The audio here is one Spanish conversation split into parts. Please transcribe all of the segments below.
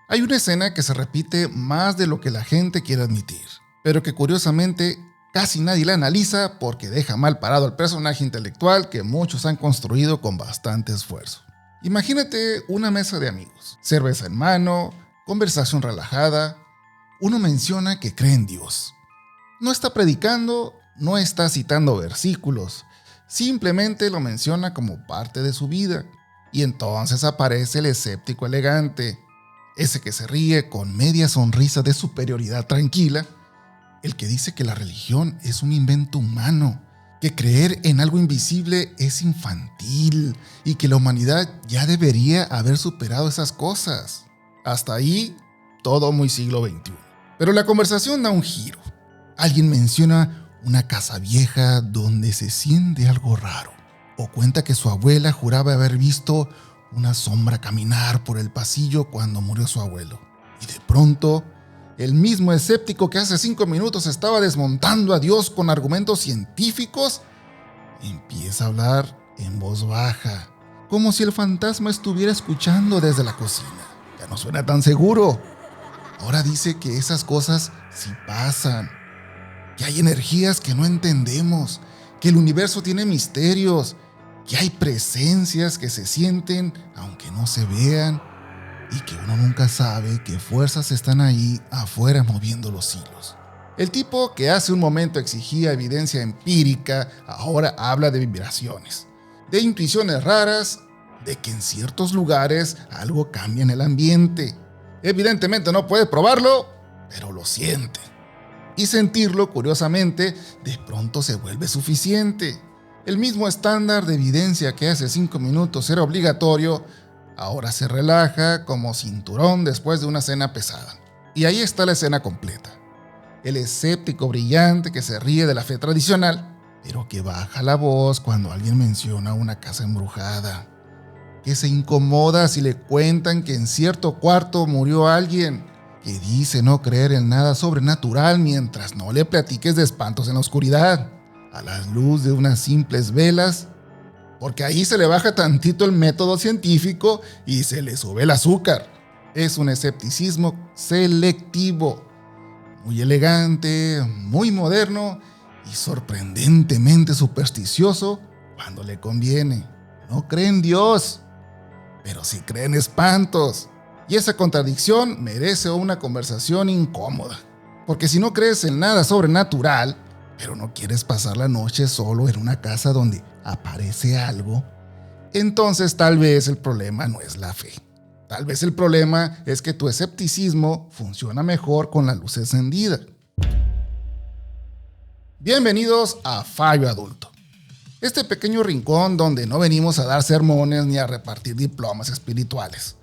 Hay una escena que se repite más de lo que la gente quiere admitir, pero que curiosamente casi nadie la analiza porque deja mal parado al personaje intelectual que muchos han construido con bastante esfuerzo. Imagínate una mesa de amigos, cerveza en mano, conversación relajada. Uno menciona que cree en Dios. No está predicando, no está citando versículos, simplemente lo menciona como parte de su vida. Y entonces aparece el escéptico elegante, ese que se ríe con media sonrisa de superioridad tranquila, el que dice que la religión es un invento humano, que creer en algo invisible es infantil y que la humanidad ya debería haber superado esas cosas. Hasta ahí, todo muy siglo XXI. Pero la conversación da un giro. Alguien menciona una casa vieja donde se siente algo raro, o cuenta que su abuela juraba haber visto una sombra caminar por el pasillo cuando murió su abuelo. Y de pronto, el mismo escéptico que hace 5 minutos estaba desmontando a Dios con argumentos científicos, empieza a hablar en voz baja, como si el fantasma estuviera escuchando desde la cocina. Ya no suena tan seguro. Ahora dice que esas cosas sí pasan, que hay energías que no entendemos, que el universo tiene misterios, que hay presencias que se sienten aunque no se vean y que uno nunca sabe qué fuerzas están ahí afuera moviendo los hilos. El tipo que hace un momento exigía evidencia empírica ahora habla de vibraciones, de intuiciones raras, de que en ciertos lugares algo cambia en el ambiente. Evidentemente no puede probarlo, pero lo siente. Y sentirlo, curiosamente, de pronto se vuelve suficiente. El mismo estándar de evidencia que hace 5 minutos era obligatorio, ahora se relaja como cinturón después de una cena pesada. Y ahí está la escena completa. El escéptico brillante que se ríe de la fe tradicional, pero que baja la voz cuando alguien menciona una casa embrujada. Que se incomoda si le cuentan que en cierto cuarto murió alguien. Que dice no creer en nada sobrenatural mientras no le platiques de espantos en la oscuridad, a la luz de unas simples velas, porque ahí se le baja tantito el método científico y se le sube el azúcar. Es un escepticismo selectivo, muy elegante, muy moderno y sorprendentemente supersticioso cuando le conviene. No cree en Dios, pero sí cree en espantos. Y esa contradicción merece una conversación incómoda. Porque si no crees en nada sobrenatural, pero no quieres pasar la noche solo en una casa donde aparece algo, entonces tal vez el problema no es la fe. Tal vez el problema es que tu escepticismo funciona mejor con la luz encendida. Bienvenidos a Fallo Adulto. Este pequeño rincón donde no venimos a dar sermones ni a repartir diplomas espirituales,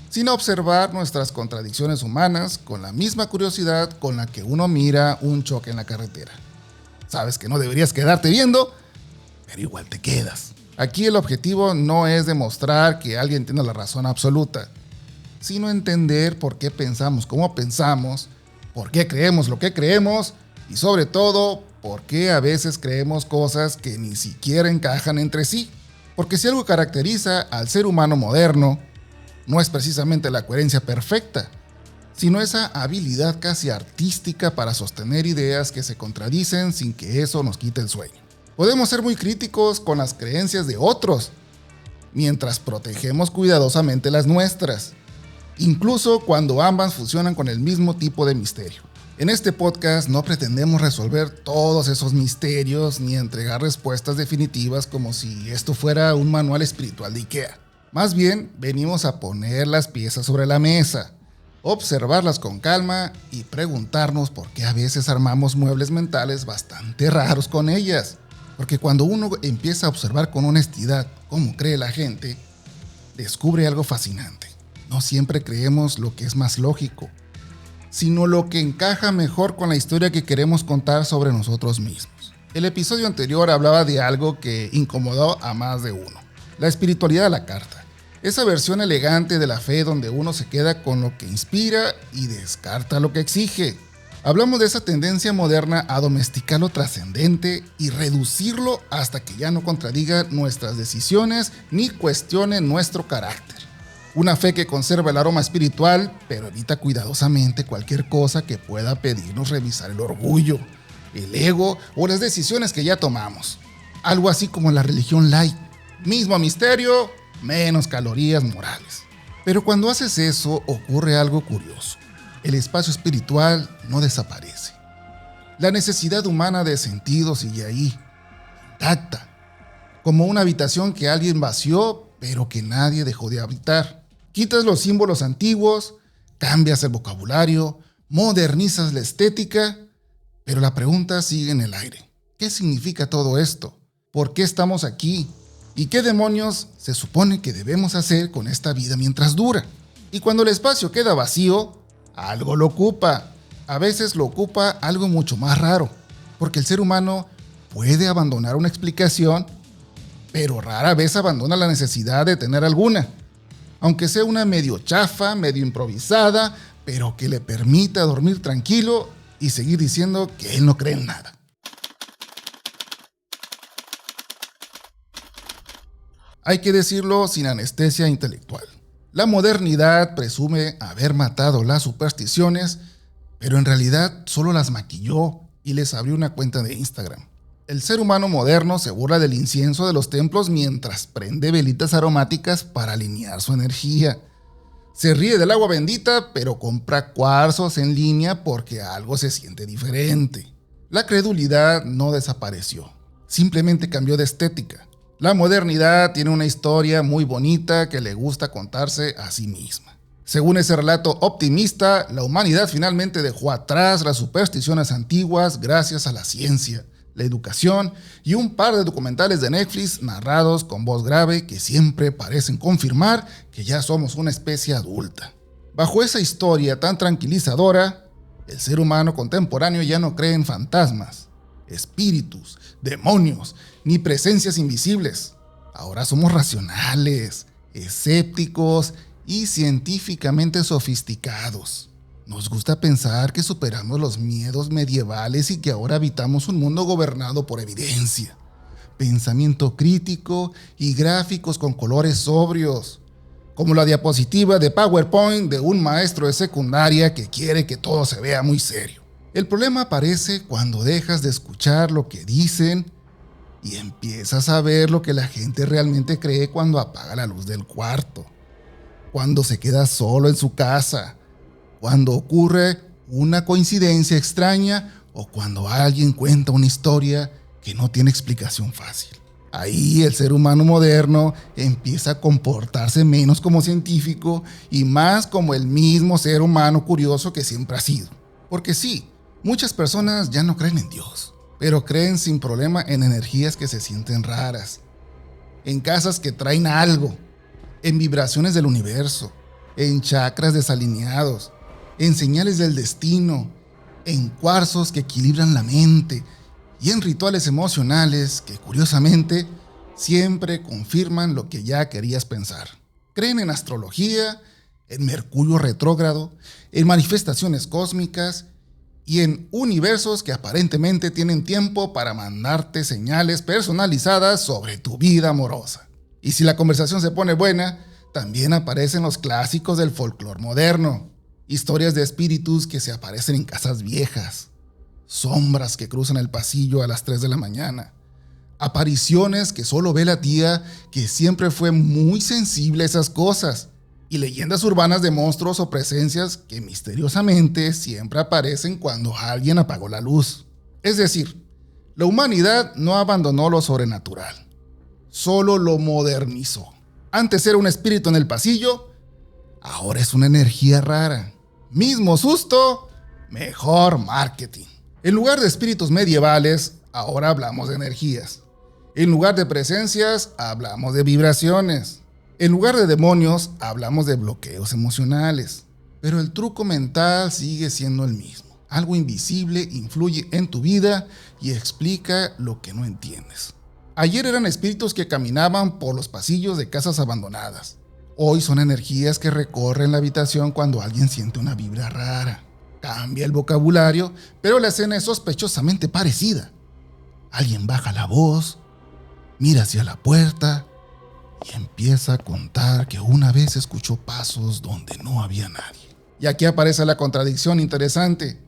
sino observar nuestras contradicciones humanas con la misma curiosidad con la que uno mira un choque en la carretera. Sabes que no deberías quedarte viendo, pero igual te quedas. Aquí el objetivo no es demostrar que alguien tiene la razón absoluta, sino entender por qué pensamos como pensamos, por qué creemos lo que creemos y sobre todo, por qué a veces creemos cosas que ni siquiera encajan entre sí. Porque si algo caracteriza al ser humano moderno, no es precisamente la coherencia perfecta, sino esa habilidad casi artística para sostener ideas que se contradicen sin que eso nos quite el sueño. Podemos ser muy críticos con las creencias de otros, mientras protegemos cuidadosamente las nuestras, incluso cuando ambas funcionan con el mismo tipo de misterio. En este podcast no pretendemos resolver todos esos misterios ni entregar respuestas definitivas como si esto fuera un manual espiritual de IKEA. Más bien, venimos a poner las piezas sobre la mesa, observarlas con calma y preguntarnos por qué a veces armamos muebles mentales bastante raros con ellas. Porque cuando uno empieza a observar con honestidad cómo cree la gente, descubre algo fascinante. No siempre creemos lo que es más lógico, sino lo que encaja mejor con la historia que queremos contar sobre nosotros mismos. El episodio anterior hablaba de algo que incomodó a más de uno: la espiritualidad a la carta. Esa versión elegante de la fe donde uno se queda con lo que inspira y descarta lo que exige. Hablamos de esa tendencia moderna a domesticar lo trascendente y reducirlo hasta que ya no contradiga nuestras decisiones ni cuestione nuestro carácter. Una fe que conserva el aroma espiritual, pero evita cuidadosamente cualquier cosa que pueda pedirnos revisar el orgullo, el ego o las decisiones que ya tomamos. Algo así como la religión light. Mismo misterio, menos calorías morales. Pero cuando haces eso, ocurre algo curioso. El espacio espiritual no desaparece. La necesidad humana de sentido sigue ahí, intacta, como una habitación que alguien vació, pero que nadie dejó de habitar. Quitas los símbolos antiguos, cambias el vocabulario, modernizas la estética, pero la pregunta sigue en el aire. ¿Qué significa todo esto? ¿Por qué estamos aquí? ¿Y qué demonios se supone que debemos hacer con esta vida mientras dura? Y cuando el espacio queda vacío, algo lo ocupa. A veces lo ocupa algo mucho más raro, porque el ser humano puede abandonar una explicación, pero rara vez abandona la necesidad de tener alguna, aunque sea una medio chafa, medio improvisada, pero que le permita dormir tranquilo y seguir diciendo que él no cree en nada. Hay que decirlo sin anestesia intelectual. La modernidad presume haber matado las supersticiones, pero en realidad solo las maquilló y les abrió una cuenta de Instagram. El ser humano moderno se burla del incienso de los templos mientras prende velitas aromáticas para alinear su energía. Se ríe del agua bendita, pero compra cuarzos en línea porque algo se siente diferente. La credulidad no desapareció, simplemente cambió de estética. La modernidad tiene una historia muy bonita que le gusta contarse a sí misma. Según ese relato optimista, la humanidad finalmente dejó atrás las supersticiones antiguas gracias a la ciencia, la educación y un par de documentales de Netflix narrados con voz grave que siempre parecen confirmar que ya somos una especie adulta. Bajo esa historia tan tranquilizadora, el ser humano contemporáneo ya no cree en fantasmas, espíritus, demonios, ni presencias invisibles. Ahora somos racionales, escépticos y científicamente sofisticados. Nos gusta pensar que superamos los miedos medievales y que ahora habitamos un mundo gobernado por evidencia, pensamiento crítico y gráficos con colores sobrios, como la diapositiva de PowerPoint de un maestro de secundaria que quiere que todo se vea muy serio. El problema aparece cuando dejas de escuchar lo que dicen y empiezas a ver lo que la gente realmente cree cuando apaga la luz del cuarto, cuando se queda solo en su casa, cuando ocurre una coincidencia extraña o cuando alguien cuenta una historia que no tiene explicación fácil. Ahí el ser humano moderno empieza a comportarse menos como científico y más como el mismo ser humano curioso que siempre ha sido. Porque sí, muchas personas ya no creen en Dios, pero creen sin problema en energías que se sienten raras, en casas que traen algo, en vibraciones del universo, en chakras desalineados, en señales del destino, en cuarzos que equilibran la mente y en rituales emocionales que, curiosamente, siempre confirman lo que ya querías pensar. Creen en astrología, en Mercurio retrógrado, en manifestaciones cósmicas y en universos que aparentemente tienen tiempo para mandarte señales personalizadas sobre tu vida amorosa. Y si la conversación se pone buena, también aparecen los clásicos del folclore moderno. Historias de espíritus que se aparecen en casas viejas, sombras que cruzan el pasillo a las 3 de la mañana, apariciones que solo ve la tía que siempre fue muy sensible a esas cosas, y leyendas urbanas de monstruos o presencias que misteriosamente siempre aparecen cuando alguien apagó la luz. Es decir, la humanidad no abandonó lo sobrenatural, solo lo modernizó. Antes era un espíritu en el pasillo, ahora es una energía rara. Mismo susto, mejor marketing. En lugar de espíritus medievales, ahora hablamos de energías. En lugar de presencias, hablamos de vibraciones. En lugar de demonios, hablamos de bloqueos emocionales. Pero el truco mental sigue siendo el mismo. Algo invisible influye en tu vida y explica lo que no entiendes. Ayer eran espíritus que caminaban por los pasillos de casas abandonadas. Hoy son energías que recorren la habitación cuando alguien siente una vibra rara. Cambia el vocabulario, pero la escena es sospechosamente parecida. Alguien baja la voz, mira hacia la puerta y empieza a contar que una vez escuchó pasos donde no había nadie. Y aquí aparece la contradicción interesante.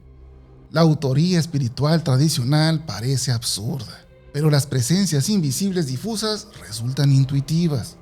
La autoría espiritual tradicional parece absurda, pero las presencias invisibles difusas resultan intuitivas.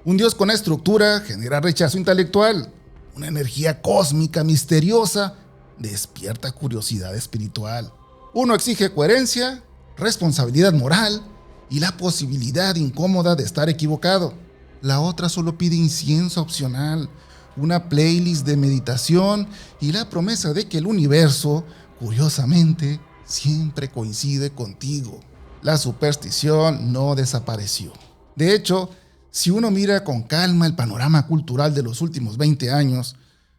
Un Dios con estructura genera rechazo intelectual. Una energía cósmica misteriosa despierta curiosidad espiritual. Uno exige coherencia, responsabilidad moral y la posibilidad incómoda de estar equivocado. La otra solo pide incienso opcional, una playlist de meditación y la promesa de que el universo, curiosamente, siempre coincide contigo. La superstición no desapareció. De hecho, si uno mira con calma el panorama cultural de los últimos 20 años,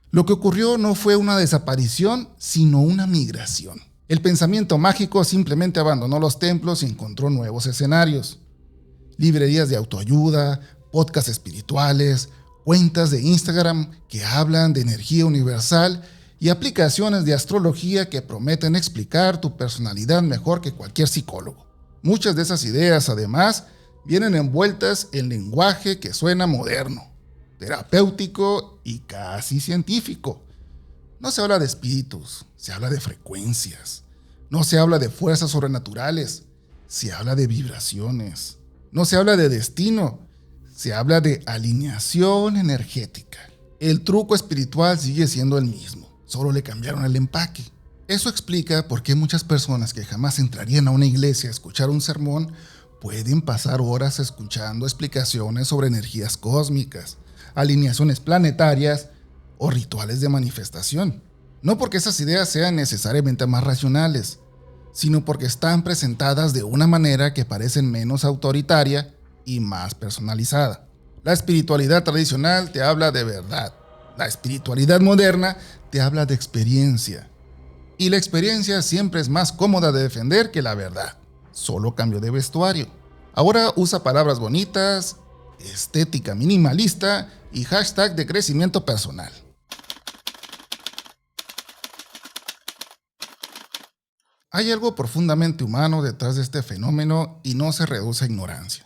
lo que ocurrió no fue una desaparición, sino una migración. El pensamiento mágico simplemente abandonó los templos y encontró nuevos escenarios. Librerías de autoayuda, podcasts espirituales, cuentas de Instagram que hablan de energía universal y aplicaciones de astrología que prometen explicar tu personalidad mejor que cualquier psicólogo. Muchas de esas ideas, además, vienen envueltas en lenguaje que suena moderno, terapéutico y casi científico. No se habla de espíritus, se habla de frecuencias. No se habla de fuerzas sobrenaturales, se habla de vibraciones. No se habla de destino, se habla de alineación energética. El truco espiritual sigue siendo el mismo, solo le cambiaron el empaque. Eso explica por qué muchas personas que jamás entrarían a una iglesia a escuchar un sermón pueden pasar horas escuchando explicaciones sobre energías cósmicas, alineaciones planetarias o rituales de manifestación. No porque esas ideas sean necesariamente más racionales, sino porque están presentadas de una manera que parece menos autoritaria y más personalizada. La espiritualidad tradicional te habla de verdad. La espiritualidad moderna te habla de experiencia. Y la experiencia siempre es más cómoda de defender que la verdad. Solo cambio de vestuario. Ahora usa palabras bonitas, estética minimalista y hashtag de crecimiento personal. Hay algo profundamente humano detrás de este fenómeno y no se reduce a ignorancia,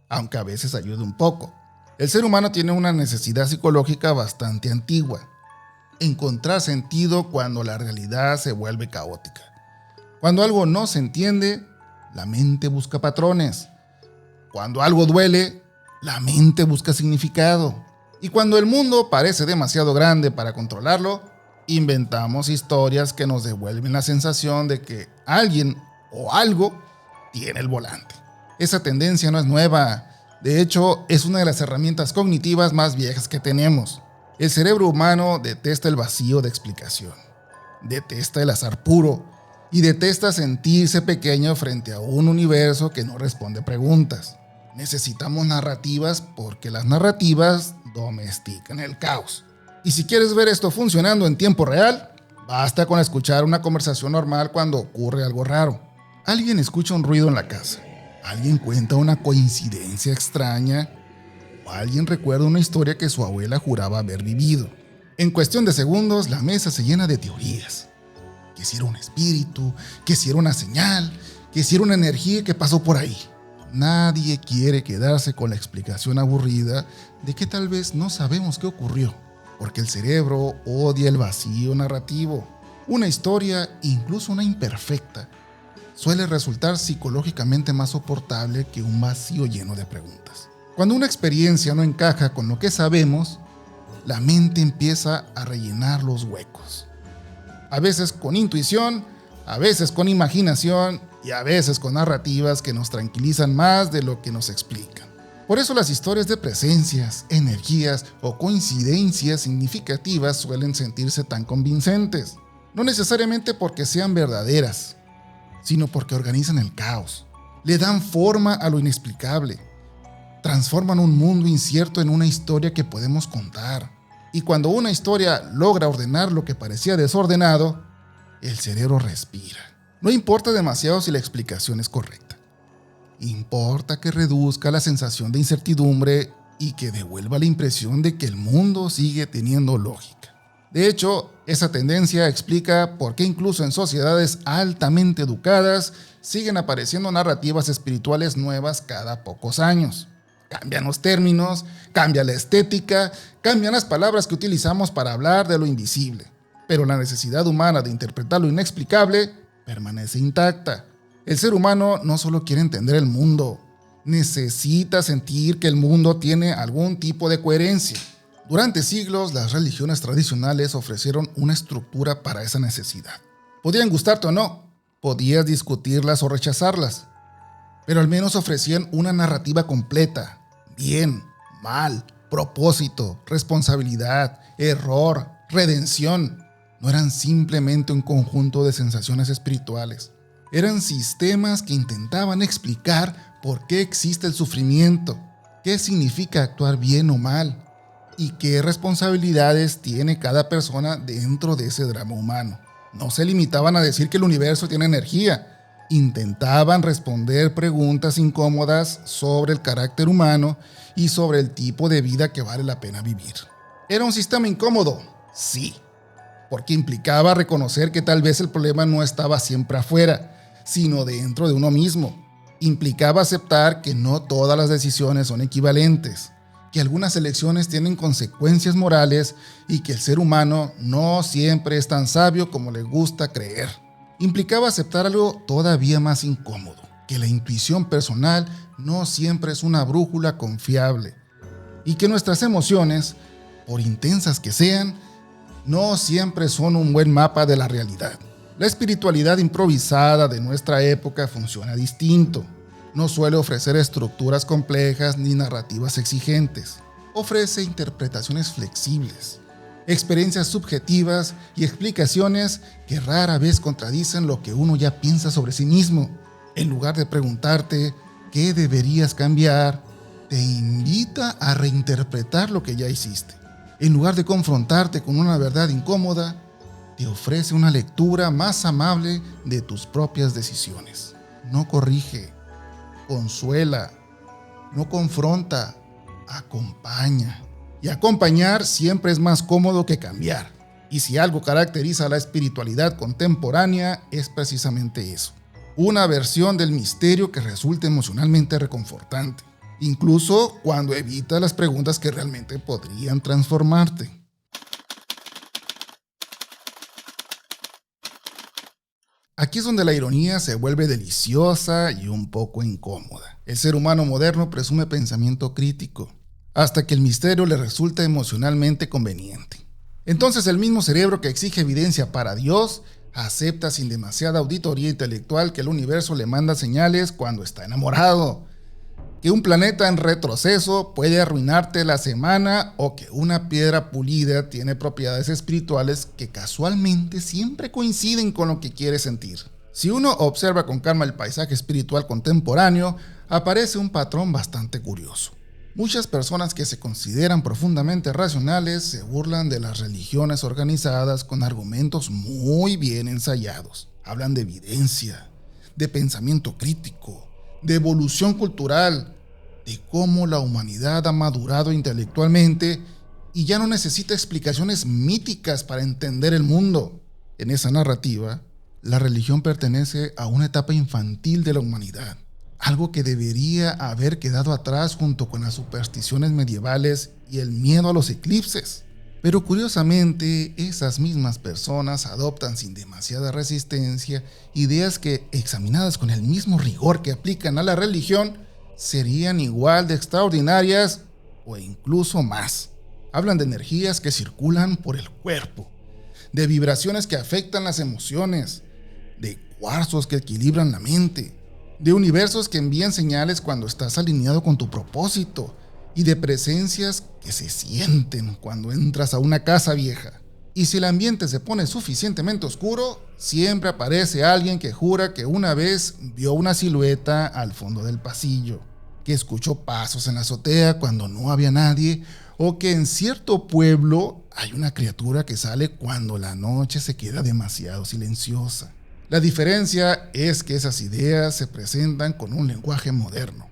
aunque a veces ayude un poco. El ser humano tiene una necesidad psicológica bastante antigua: encontrar sentido cuando la realidad se vuelve caótica. Cuando algo no se entiende, la mente busca patrones. Cuando algo duele, la mente busca significado. Y cuando el mundo parece demasiado grande para controlarlo, inventamos historias que nos devuelven la sensación de que alguien o algo tiene el volante. Esa tendencia no es nueva. De hecho, es una de las herramientas cognitivas más viejas que tenemos. El cerebro humano detesta el vacío de explicación, detesta el azar puro y detesta sentirse pequeño frente a un universo que no responde preguntas. Necesitamos narrativas porque las narrativas domestican el caos. Y si quieres ver esto funcionando en tiempo real, basta con escuchar una conversación normal cuando ocurre algo raro. Alguien escucha un ruido en la casa, alguien cuenta una coincidencia extraña, o alguien recuerda una historia que su abuela juraba haber vivido. En cuestión de segundos, la mesa se llena de teorías. Que si era un espíritu, que si era una señal, que si era una energía que pasó por ahí. Nadie quiere quedarse con la explicación aburrida de que tal vez no sabemos qué ocurrió, porque el cerebro odia el vacío narrativo. Una historia, incluso una imperfecta, suele resultar psicológicamente más soportable que un vacío lleno de preguntas. Cuando una experiencia no encaja con lo que sabemos, la mente empieza a rellenar los huecos. A veces con intuición, a veces con imaginación y a veces con narrativas que nos tranquilizan más de lo que nos explican. Por eso las historias de presencias, energías o coincidencias significativas suelen sentirse tan convincentes. No necesariamente porque sean verdaderas, sino porque organizan el caos, le dan forma a lo inexplicable, transforman un mundo incierto en una historia que podemos contar. Y cuando una historia logra ordenar lo que parecía desordenado, el cerebro respira. No importa demasiado si la explicación es correcta. Importa que reduzca la sensación de incertidumbre y que devuelva la impresión de que el mundo sigue teniendo lógica. De hecho, esa tendencia explica por qué incluso en sociedades altamente educadas siguen apareciendo narrativas espirituales nuevas cada pocos años. Cambian los términos, cambia la estética, cambian las palabras que utilizamos para hablar de lo invisible. Pero la necesidad humana de interpretar lo inexplicable permanece intacta. El ser humano no solo quiere entender el mundo, necesita sentir que el mundo tiene algún tipo de coherencia. Durante siglos, las religiones tradicionales ofrecieron una estructura para esa necesidad. Podían gustarte o no, podías discutirlas o rechazarlas, pero al menos ofrecían una narrativa completa. Bien, mal, propósito, responsabilidad, error, redención. No eran simplemente un conjunto de sensaciones espirituales. Eran sistemas que intentaban explicar por qué existe el sufrimiento, qué significa actuar bien o mal, y qué responsabilidades tiene cada persona dentro de ese drama humano. No se limitaban a decir que el universo tiene energía. Intentaban responder preguntas incómodas sobre el carácter humano y sobre el tipo de vida que vale la pena vivir. ¿Era un sistema incómodo? Sí, porque implicaba reconocer que tal vez el problema no estaba siempre afuera, sino dentro de uno mismo. Implicaba aceptar que no todas las decisiones son equivalentes, que algunas elecciones tienen consecuencias morales y que el ser humano no siempre es tan sabio como le gusta creer. Implicaba aceptar algo todavía más incómodo, que la intuición personal no siempre es una brújula confiable y que nuestras emociones, por intensas que sean, no siempre son un buen mapa de la realidad. La espiritualidad improvisada de nuestra época funciona distinto. No suele ofrecer estructuras complejas ni narrativas exigentes. Ofrece interpretaciones flexibles, experiencias subjetivas y explicaciones que rara vez contradicen lo que uno ya piensa sobre sí mismo. En lugar de preguntarte qué deberías cambiar, te invita a reinterpretar lo que ya hiciste. En lugar de confrontarte con una verdad incómoda, te ofrece una lectura más amable de tus propias decisiones. No corrige, consuela, no confronta, acompaña. Y acompañar siempre es más cómodo que cambiar. Y si algo caracteriza a la espiritualidad contemporánea, es precisamente eso. Una versión del misterio que resulta emocionalmente reconfortante, incluso cuando evita las preguntas que realmente podrían transformarte. Aquí es donde la ironía se vuelve deliciosa y un poco incómoda. El ser humano moderno presume pensamiento crítico, hasta que el misterio le resulta emocionalmente conveniente. Entonces el mismo cerebro que exige evidencia para Dios acepta sin demasiada auditoría intelectual que el universo le manda señales cuando está enamorado, que un planeta en retroceso puede arruinarte la semana o que una piedra pulida tiene propiedades espirituales que casualmente siempre coinciden con lo que quiere sentir. Si uno observa con calma el paisaje espiritual contemporáneo, aparece un patrón bastante curioso. Muchas personas que se consideran profundamente racionales se burlan de las religiones organizadas con argumentos muy bien ensayados. Hablan de evidencia, de pensamiento crítico, de evolución cultural, de cómo la humanidad ha madurado intelectualmente y ya no necesita explicaciones míticas para entender el mundo. En esa narrativa, la religión pertenece a una etapa infantil de la humanidad. Algo que debería haber quedado atrás junto con las supersticiones medievales y el miedo a los eclipses. Pero curiosamente, esas mismas personas adoptan sin demasiada resistencia ideas que, examinadas con el mismo rigor que aplican a la religión, serían igual de extraordinarias o incluso más. Hablan de energías que circulan por el cuerpo, de vibraciones que afectan las emociones, de cuarzos que equilibran la mente, de universos que envían señales cuando estás alineado con tu propósito y de presencias que se sienten cuando entras a una casa vieja. Y si el ambiente se pone suficientemente oscuro, siempre aparece alguien que jura que una vez vio una silueta al fondo del pasillo, que escuchó pasos en la azotea cuando no había nadie, o que en cierto pueblo hay una criatura que sale cuando la noche se queda demasiado silenciosa. La diferencia es que esas ideas se presentan con un lenguaje moderno,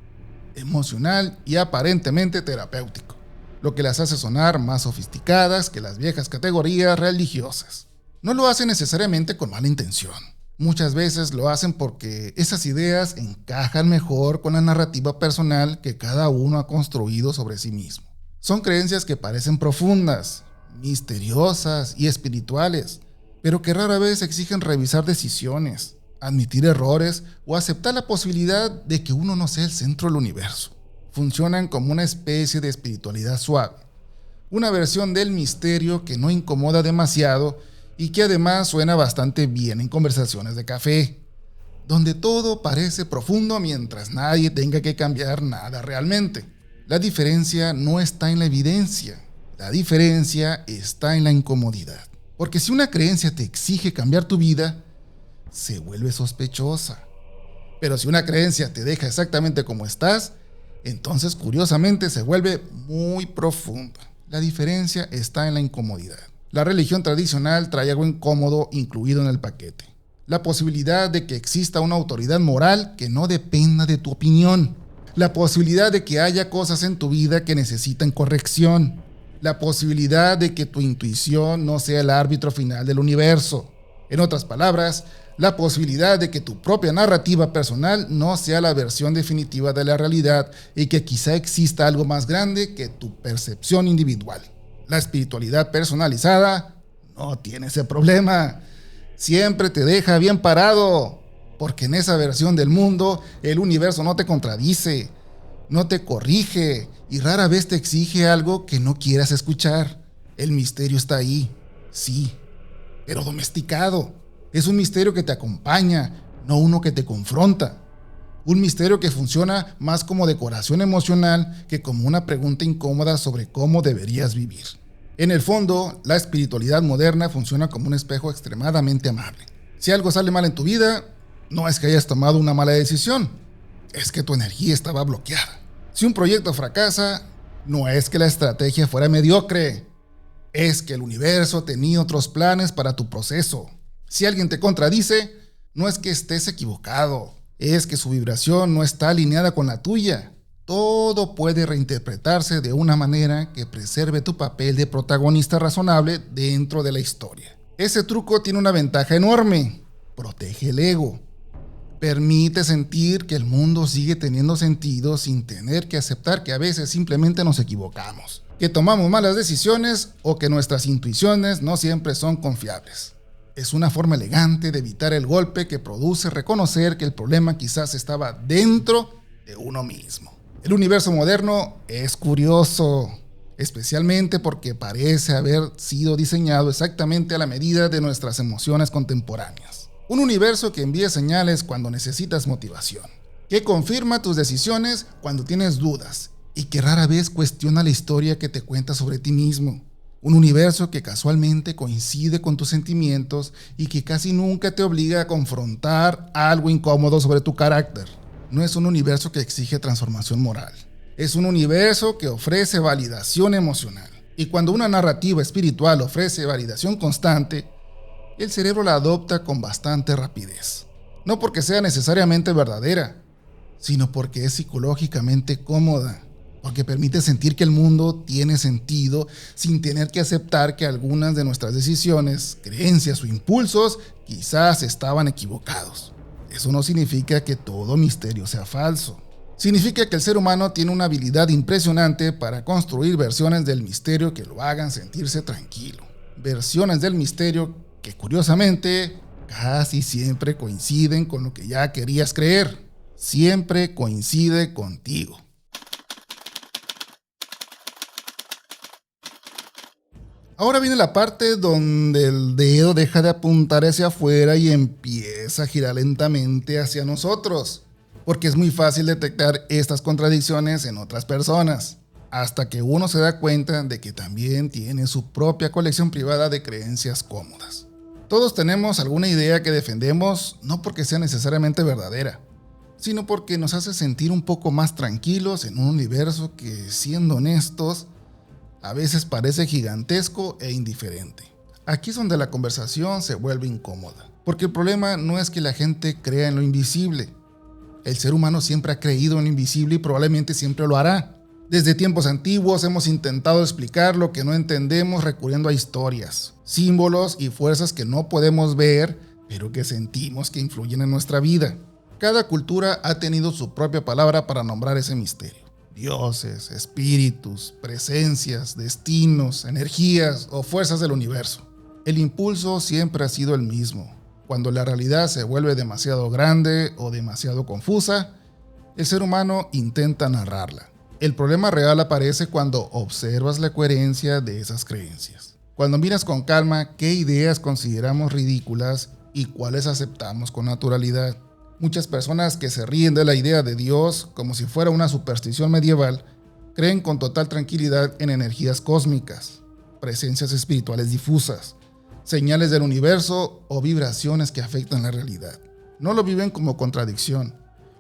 emocional y aparentemente terapéutico, lo que las hace sonar más sofisticadas que las viejas categorías religiosas. No lo hace necesariamente con mala intención. Muchas veces lo hacen porque esas ideas encajan mejor con la narrativa personal que cada uno ha construido sobre sí mismo. Son creencias que parecen profundas, misteriosas y espirituales, pero que rara vez exigen revisar decisiones, admitir errores o aceptar la posibilidad de que uno no sea el centro del universo. Funcionan como una especie de espiritualidad suave, una versión del misterio que no incomoda demasiado y que además suena bastante bien en conversaciones de café, donde todo parece profundo mientras nadie tenga que cambiar nada realmente. La diferencia no está en la evidencia, la diferencia está en la incomodidad. Porque si una creencia te exige cambiar tu vida, se vuelve sospechosa. Pero si una creencia te deja exactamente como estás, entonces curiosamente se vuelve muy profunda. La diferencia está en la incomodidad. La religión tradicional trae algo incómodo incluido en el paquete. La posibilidad de que exista una autoridad moral que no dependa de tu opinión. La posibilidad de que haya cosas en tu vida que necesitan corrección. La posibilidad de que tu intuición no sea el árbitro final del universo. En otras palabras, la posibilidad de que tu propia narrativa personal no sea la versión definitiva de la realidad y que quizá exista algo más grande que tu percepción individual. La espiritualidad personalizada no tiene ese problema. Siempre te deja bien parado, porque en esa versión del mundo el universo no te contradice, no te corrige y rara vez te exige algo que no quieras escuchar. El misterio está ahí, sí, pero domesticado. Es un misterio que te acompaña, no uno que te confronta. Un misterio que funciona más como decoración emocional que como una pregunta incómoda sobre cómo deberías vivir. En el fondo, la espiritualidad moderna funciona como un espejo extremadamente amable. Si algo sale mal en tu vida, no es que hayas tomado una mala decisión, es que tu energía estaba bloqueada. Si un proyecto fracasa, no es que la estrategia fuera mediocre, es que el universo tenía otros planes para tu proceso. Si alguien te contradice, no es que estés equivocado, es que su vibración no está alineada con la tuya. Todo puede reinterpretarse de una manera que preserve tu papel de protagonista razonable dentro de la historia. Ese truco tiene una ventaja enorme: protege el ego. Permite sentir que el mundo sigue teniendo sentido sin tener que aceptar que a veces simplemente nos equivocamos, que tomamos malas decisiones o que nuestras intuiciones no siempre son confiables. Es una forma elegante de evitar el golpe que produce reconocer que el problema quizás estaba dentro de uno mismo. El universo moderno es curioso, especialmente porque parece haber sido diseñado exactamente a la medida de nuestras emociones contemporáneas. Un universo que envía señales cuando necesitas motivación, que confirma tus decisiones cuando tienes dudas y que rara vez cuestiona la historia que te cuenta sobre ti mismo. Un universo que casualmente coincide con tus sentimientos y que casi nunca te obliga a confrontar algo incómodo sobre tu carácter. No es un universo que exige transformación moral. Es un universo que ofrece validación emocional. Y cuando una narrativa espiritual ofrece validación constante, el cerebro la adopta con bastante rapidez. No porque sea necesariamente verdadera, sino porque es psicológicamente cómoda. Porque permite sentir que el mundo tiene sentido sin tener que aceptar que algunas de nuestras decisiones, creencias o impulsos quizás estaban equivocados. Eso no significa que todo misterio sea falso. Significa que el ser humano tiene una habilidad impresionante para construir versiones del misterio que lo hagan sentirse tranquilo. Versiones del misterio que curiosamente casi siempre coinciden con lo que ya querías creer. Siempre coincide contigo. Ahora viene la parte donde el dedo deja de apuntar hacia afuera y empieza a girar lentamente hacia nosotros, porque es muy fácil detectar estas contradicciones en otras personas, hasta que uno se da cuenta de que también tiene su propia colección privada de creencias cómodas. Todos tenemos alguna idea que defendemos, no porque sea necesariamente verdadera, sino porque nos hace sentir un poco más tranquilos en un universo que, siendo honestos, a veces parece gigantesco e indiferente. Aquí es donde la conversación se vuelve incómoda, porque el problema no es que la gente crea en lo invisible. El ser humano siempre ha creído en lo invisible y probablemente siempre lo hará. Desde tiempos antiguos hemos intentado explicar lo que no entendemos recurriendo a historias, símbolos y fuerzas que no podemos ver, pero que sentimos que influyen en nuestra vida. Cada cultura ha tenido su propia palabra para nombrar ese misterio. Dioses, espíritus, presencias, destinos, energías o fuerzas del universo. El impulso siempre ha sido el mismo. Cuando la realidad se vuelve demasiado grande o demasiado confusa, el ser humano intenta narrarla. El problema real aparece cuando observas la coherencia de esas creencias. Cuando miras con calma qué ideas consideramos ridículas y cuáles aceptamos con naturalidad. Muchas personas que se ríen de la idea de Dios como si fuera una superstición medieval, creen con total tranquilidad en energías cósmicas, presencias espirituales difusas, señales del universo o vibraciones que afectan la realidad. No lo viven como contradicción,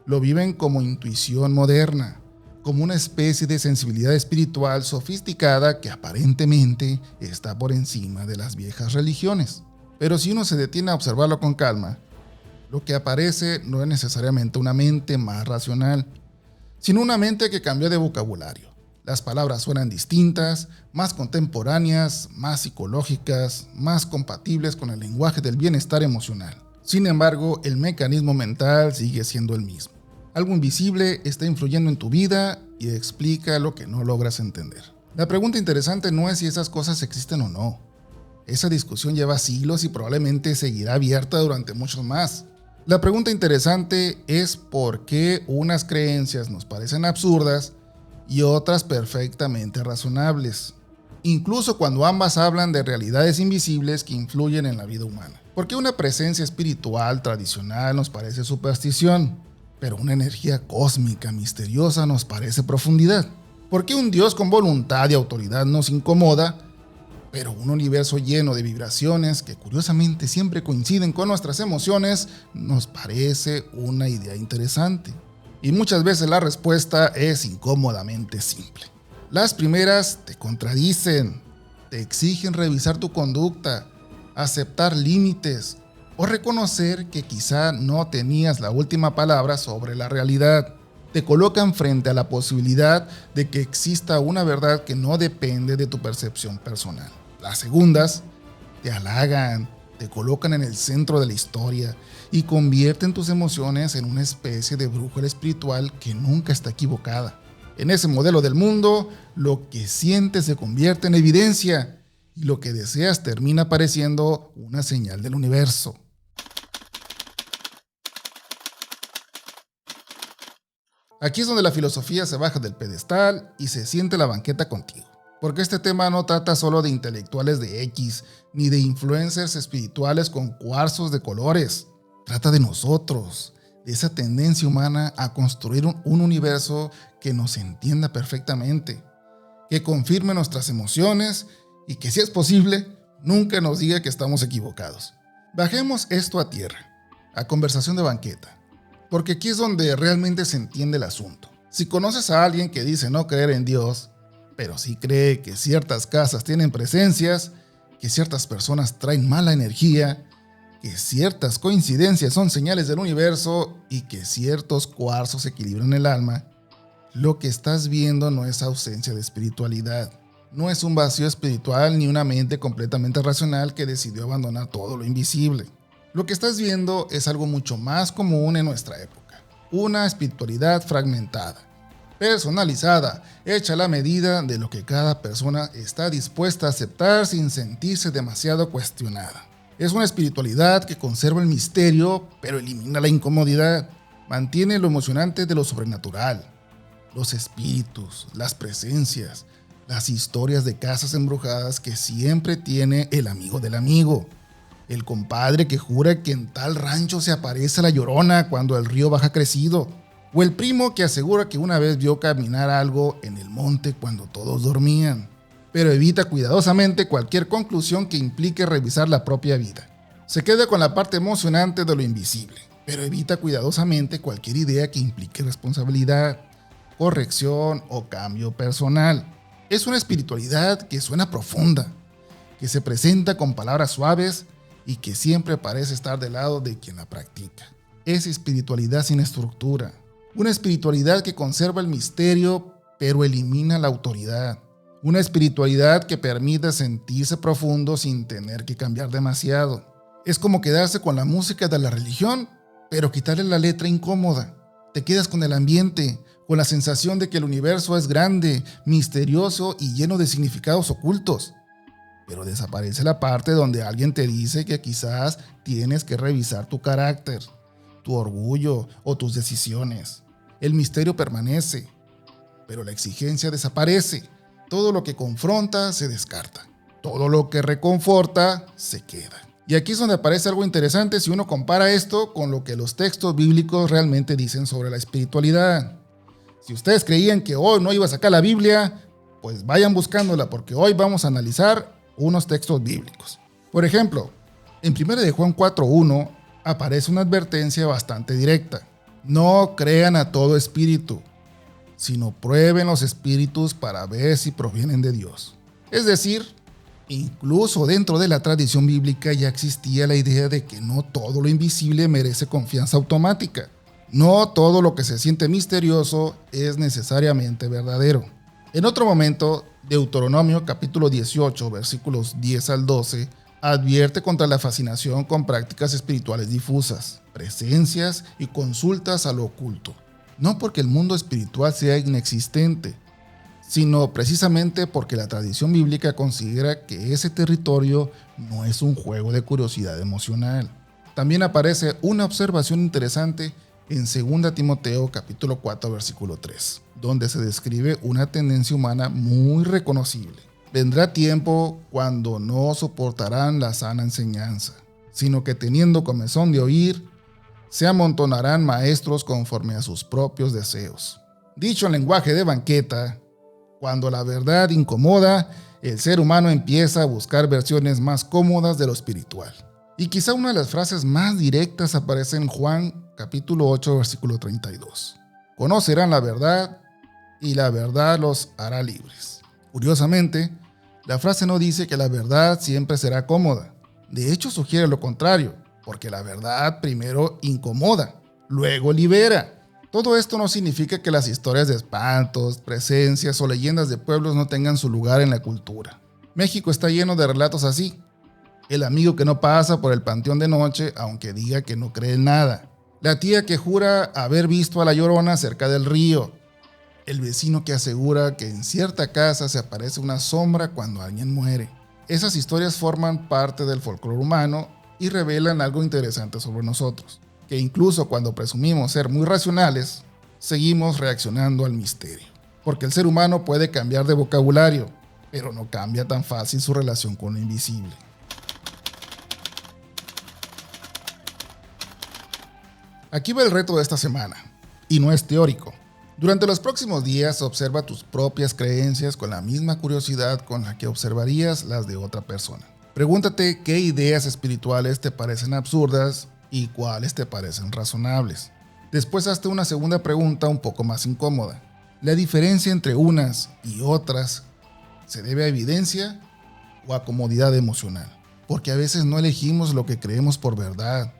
lo viven como intuición moderna, como una especie de sensibilidad espiritual sofisticada que aparentemente está por encima de las viejas religiones. Pero si uno se detiene a observarlo con calma, lo que aparece no es necesariamente una mente más racional, sino una mente que cambió de vocabulario. Las palabras suenan distintas, más contemporáneas, más psicológicas, más compatibles con el lenguaje del bienestar emocional. Sin embargo, el mecanismo mental sigue siendo el mismo. Algo invisible está influyendo en tu vida y explica lo que no logras entender. La pregunta interesante no es si esas cosas existen o no. Esa discusión lleva siglos y probablemente seguirá abierta durante muchos más. La pregunta interesante es por qué unas creencias nos parecen absurdas y otras perfectamente razonables, incluso cuando ambas hablan de realidades invisibles que influyen en la vida humana. ¿Por qué una presencia espiritual tradicional nos parece superstición, pero una energía cósmica misteriosa nos parece profundidad? ¿Por qué un Dios con voluntad y autoridad nos incomoda, pero un universo lleno de vibraciones que curiosamente siempre coinciden con nuestras emociones nos parece una idea interesante? Y muchas veces la respuesta es incómodamente simple. Las primeras te contradicen, te exigen revisar tu conducta, aceptar límites o reconocer que quizá no tenías la última palabra sobre la realidad. Te colocan frente a la posibilidad de que exista una verdad que no depende de tu percepción personal. Las segundas te halagan, te colocan en el centro de la historia y convierten tus emociones en una especie de brújula espiritual que nunca está equivocada. En ese modelo del mundo, lo que sientes se convierte en evidencia y lo que deseas termina pareciendo una señal del universo. Aquí es donde la filosofía se baja del pedestal y se siente la banqueta contigo. Porque este tema no trata solo de intelectuales de X, ni de influencers espirituales con cuarzos de colores. Trata de nosotros, de esa tendencia humana a construir un universo que nos entienda perfectamente, que confirme nuestras emociones y que, si es posible, nunca nos diga que estamos equivocados. Bajemos esto a tierra, a conversación de banqueta, porque aquí es donde realmente se entiende el asunto. Si conoces a alguien que dice no creer en Dios, pero sí cree que ciertas casas tienen presencias, que ciertas personas traen mala energía, que ciertas coincidencias son señales del universo y que ciertos cuarzos equilibran el alma, lo que estás viendo no es ausencia de espiritualidad. No es un vacío espiritual ni una mente completamente racional que decidió abandonar todo lo invisible. Lo que estás viendo es algo mucho más común en nuestra época. Una espiritualidad fragmentada, personalizada, hecha a la medida de lo que cada persona está dispuesta a aceptar sin sentirse demasiado cuestionada. Es una espiritualidad que conserva el misterio, pero elimina la incomodidad. Mantiene lo emocionante de lo sobrenatural, los espíritus, las presencias, las historias de casas embrujadas que siempre tiene el amigo del amigo. El compadre que jura que en tal rancho se aparece la Llorona cuando el río baja crecido. O el primo que asegura que una vez vio caminar algo en el monte cuando todos dormían. Pero evita cuidadosamente cualquier conclusión que implique revisar la propia vida. Se queda con la parte emocionante de lo invisible, pero evita cuidadosamente cualquier idea que implique responsabilidad, corrección o cambio personal. Es una espiritualidad que suena profunda, que se presenta con palabras suaves y que siempre parece estar del lado de quien la practica. Es espiritualidad sin estructura. Una espiritualidad que conserva el misterio, pero elimina la autoridad. Una espiritualidad que permite sentirse profundo sin tener que cambiar demasiado. Es como quedarse con la música de la religión, pero quitarle la letra incómoda. Te quedas con el ambiente, con la sensación de que el universo es grande, misterioso y lleno de significados ocultos. Pero desaparece la parte donde alguien te dice que quizás tienes que revisar tu carácter, tu orgullo o tus decisiones. El misterio permanece, pero la exigencia desaparece. Todo lo que confronta se descarta. Todo lo que reconforta se queda. Y aquí es donde aparece algo interesante si uno compara esto con lo que los textos bíblicos realmente dicen sobre la espiritualidad. Si ustedes creían que hoy no iba a sacar la Biblia, pues vayan buscándola porque hoy vamos a analizar unos textos bíblicos. Por ejemplo, en 1 de Juan 4:1 aparece una advertencia bastante directa. No crean a todo espíritu, sino prueben los espíritus para ver si provienen de Dios. Es decir, incluso dentro de la tradición bíblica ya existía la idea de que no todo lo invisible merece confianza automática. No todo lo que se siente misterioso es necesariamente verdadero. En otro momento, Deuteronomio capítulo 18, versículos 10 al 12, advierte contra la fascinación con prácticas espirituales difusas, presencias y consultas a lo oculto. No porque el mundo espiritual sea inexistente, sino precisamente porque la tradición bíblica considera que ese territorio no es un juego de curiosidad emocional. También aparece una observación interesante en 2 Timoteo capítulo 4 versículo 3, donde se describe una tendencia humana muy reconocible. Vendrá tiempo cuando no soportarán la sana enseñanza, sino que teniendo comezón de oír, se amontonarán maestros conforme a sus propios deseos. Dicho en lenguaje de banqueta, cuando la verdad incomoda, el ser humano empieza a buscar versiones más cómodas de lo espiritual. Y quizá una de las frases más directas aparece en Juan capítulo 8, versículo 32. Conocerán la verdad y la verdad los hará libres. Curiosamente, la frase no dice que la verdad siempre será cómoda. De hecho, sugiere lo contrario, porque la verdad primero incomoda, luego libera. Todo esto no significa que las historias de espantos, presencias o leyendas de pueblos no tengan su lugar en la cultura. México está lleno de relatos así. El amigo que no pasa por el panteón de noche aunque diga que no cree en nada. La tía que jura haber visto a la Llorona cerca del río. El vecino que asegura que en cierta casa se aparece una sombra cuando alguien muere. Esas historias forman parte del folclore humano y revelan algo interesante sobre nosotros, que incluso cuando presumimos ser muy racionales, seguimos reaccionando al misterio. Porque el ser humano puede cambiar de vocabulario, pero no cambia tan fácil su relación con lo invisible. Aquí va el reto de esta semana, y no es teórico. Durante los próximos días observa tus propias creencias con la misma curiosidad con la que observarías las de otra persona. Pregúntate qué ideas espirituales te parecen absurdas y cuáles te parecen razonables. Después hazte una segunda pregunta un poco más incómoda. ¿La diferencia entre unas y otras se debe a evidencia o a comodidad emocional? Porque a veces no elegimos lo que creemos por verdad,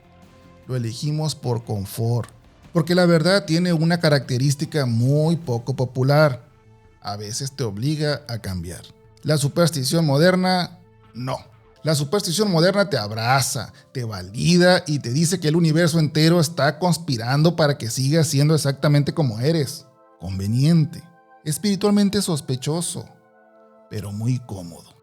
lo elegimos por confort. Porque la verdad tiene una característica muy poco popular. A veces te obliga a cambiar. La superstición moderna, no. La superstición moderna te abraza, te valida y te dice que el universo entero está conspirando para que sigas siendo exactamente como eres. Conveniente, espiritualmente sospechoso, pero muy cómodo.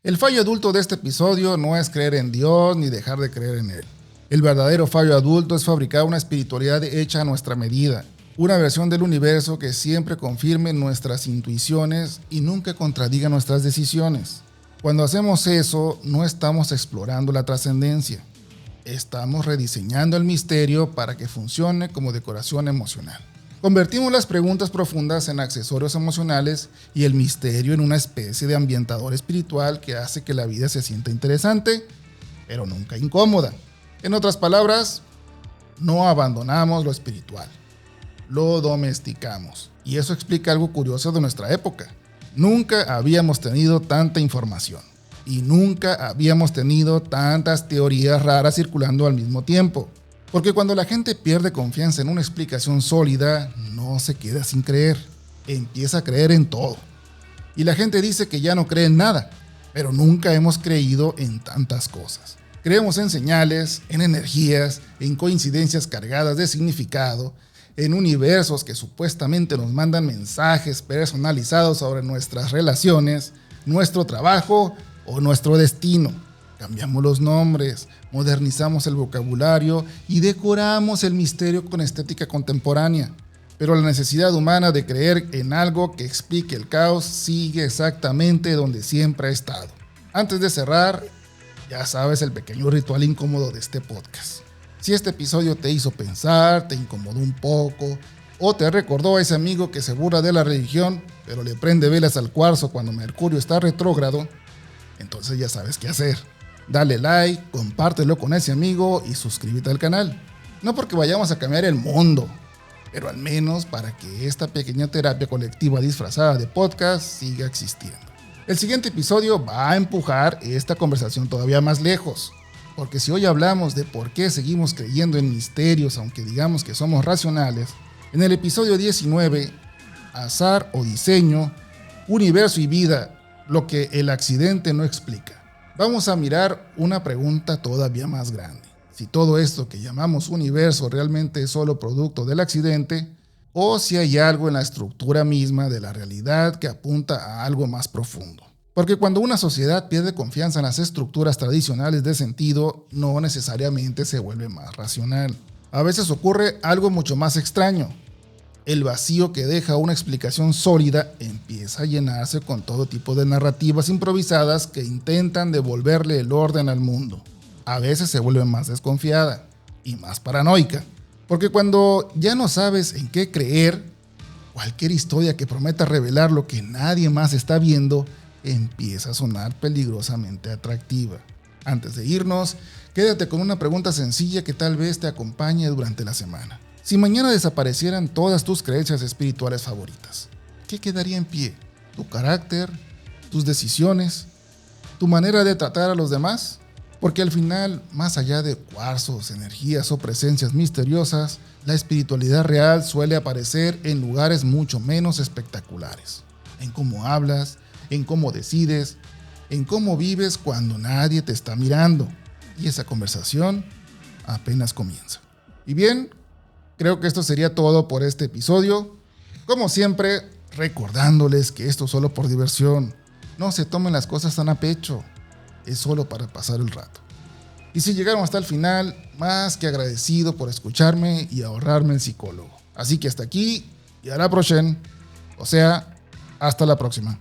El fallo adulto de este episodio no es creer en Dios ni dejar de creer en Él. El verdadero fallo adulto es fabricar una espiritualidad hecha a nuestra medida. Una versión del universo que siempre confirme nuestras intuiciones y nunca contradiga nuestras decisiones. Cuando hacemos eso, no estamos explorando la trascendencia. Estamos rediseñando el misterio para que funcione como decoración emocional. Convertimos las preguntas profundas en accesorios emocionales y el misterio en una especie de ambientador espiritual que hace que la vida se sienta interesante, pero nunca incómoda. En otras palabras, no abandonamos lo espiritual. Lo domesticamos. Y eso explica algo curioso de nuestra época. Nunca habíamos tenido tanta información. Y nunca habíamos tenido tantas teorías raras circulando al mismo tiempo. Porque cuando la gente pierde confianza en una explicación sólida, no se queda sin creer. Empieza a creer en todo. Y la gente dice que ya no cree en nada, pero nunca hemos creído en tantas cosas. Creemos en señales, en energías, en coincidencias cargadas de significado, en universos que supuestamente nos mandan mensajes personalizados sobre nuestras relaciones, nuestro trabajo o nuestro destino. Cambiamos los nombres, modernizamos el vocabulario y decoramos el misterio con estética contemporánea. Pero la necesidad humana de creer en algo que explique el caos sigue exactamente donde siempre ha estado. Antes de cerrar, ya sabes el pequeño ritual incómodo de este podcast. Si este episodio te hizo pensar, te incomodó un poco, o te recordó a ese amigo que se burla de la religión, pero le prende velas al cuarzo cuando Mercurio está retrógrado, entonces ya sabes qué hacer. Dale like, compártelo con ese amigo y suscríbete al canal. No porque vayamos a cambiar el mundo, pero al menos para que esta pequeña terapia colectiva disfrazada de podcast siga existiendo. El siguiente episodio va a empujar esta conversación todavía más lejos, porque si hoy hablamos de por qué seguimos creyendo en misterios aunque digamos que somos racionales, en el episodio 19, azar o diseño, universo y vida, lo que el accidente no explica, vamos a mirar una pregunta todavía más grande. Si todo esto que llamamos universo realmente es solo producto del accidente, o si hay algo en la estructura misma de la realidad que apunta a algo más profundo. Porque cuando una sociedad pierde confianza en las estructuras tradicionales de sentido, no necesariamente se vuelve más racional. A veces ocurre algo mucho más extraño. El vacío que deja una explicación sólida empieza a llenarse con todo tipo de narrativas improvisadas que intentan devolverle el orden al mundo. A veces se vuelve más desconfiada y más paranoica. Porque cuando ya no sabes en qué creer, cualquier historia que prometa revelar lo que nadie más está viendo empieza a sonar peligrosamente atractiva. Antes de irnos, quédate con una pregunta sencilla que tal vez te acompañe durante la semana. Si mañana desaparecieran todas tus creencias espirituales favoritas, ¿qué quedaría en pie? ¿Tu carácter? ¿Tus decisiones? ¿Tu manera de tratar a los demás? Porque al final, más allá de cuarzos, energías o presencias misteriosas, la espiritualidad real suele aparecer en lugares mucho menos espectaculares. En cómo hablas, en cómo decides, en cómo vives cuando nadie te está mirando. Y esa conversación apenas comienza. Y bien, creo que esto sería todo por este episodio. Como siempre, recordándoles que esto es solo por diversión. No se tomen las cosas tan a pecho. Es solo para pasar el rato. Y si llegaron hasta el final, más que agradecido por escucharme y ahorrarme el psicólogo. Así que hasta aquí y a la próxima. O sea, hasta la próxima.